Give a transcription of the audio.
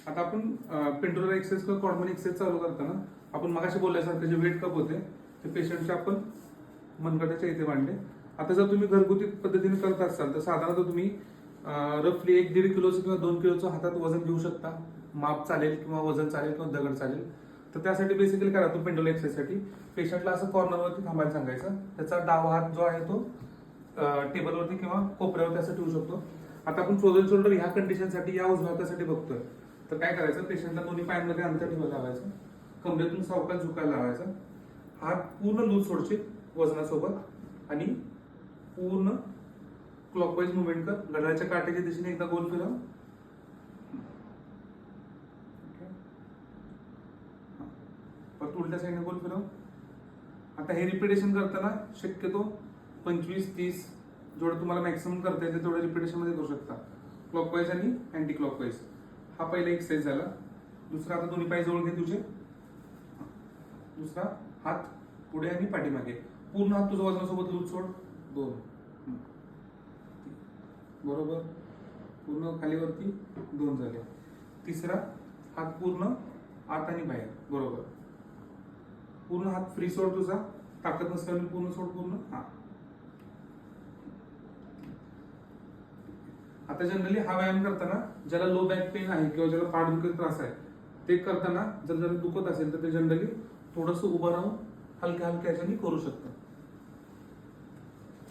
आता आपण pendular exercise किंवा कॉर्डमन एक्सरसाइज चालू करताना आपण मगाशी बोलल्यासारखे जे वेट कप होते ते पेशंटचे आपण मनगटाच्या इथे मांडले. आता जर तुम्ही घरगुती पद्धतीने करत असाल तर साधारणतः तुम्ही रफली 1-1.5 किलोचं किंवा 2 किलोचं हातात वजन घेऊ शकता. माप चालेल किंवा वजन चालेल किंवा दगड चालेल. तर त्यासाठी बेसिकली करा तो पेंडुलर एक्सरसाइजसाठी पेशंटला असं कॉर्नरवरती थांबायला सांगायचं. त्याचा डावा हात जो आहे तो टेबलवरती किंवा कोपऱ्यावरती असं ठेवू शकतो. आता आपण फ्रोझन शोल्डर ह्या कंडिशनसाठी या उजव्या हातासाठी बघतोय तर काय करायचं, पेशंटला दोन्ही पायांमध्ये अंतर ठेवायला लावायचं, कमरेतून सावकाश झुकायला लावायचा, हात पूर्ण लूज सोडचे वजनासोबत आणि पूर्ण क्लॉकवाईज मुवमेंट कर. घड्याळाच्या काट्याच्या दिशेने एकदा गोल फिरव. परत उलट्या साईडने गोल फिरव. आता हे रिपिटेशन करताना शक्यतो 25-30 जेवढं तुम्हाला मॅक्सिमम करता येते तेवढं रिपिटेशन मध्ये करू शकता, क्लॉकवाईज आणि अँटी क्लॉकवाईज. हा पहिला एक्सरसाइज झाला. दुसरा, आता दोन्ही पाय जवळ घे तुझे. दुसरा हात पुढे आणि पाठीमागे, पूर्ण हात तुझ्या वजनासोबत लूज सोड. 2 बरोबर, पूर्ण खालीवरती 2 झाले. तिसरा हात पूर्ण आत आणि बाहेर, बरोबर. पूर्ण हात फ्री सोड तुझा, ताकद नसल्याने पूर्ण सोड पूर्ण. हा, आता जनरली हा व्यायाम करताना ज्याला लो बॅक पेन आहे किंवा ज्याला पाठदुखीचा त्रास आहे ते करताना जर दुखत असेल तर ते जनरली थोडंसं उभं राहून हलक्या हलक्या ह्याच्याने करू शकतात.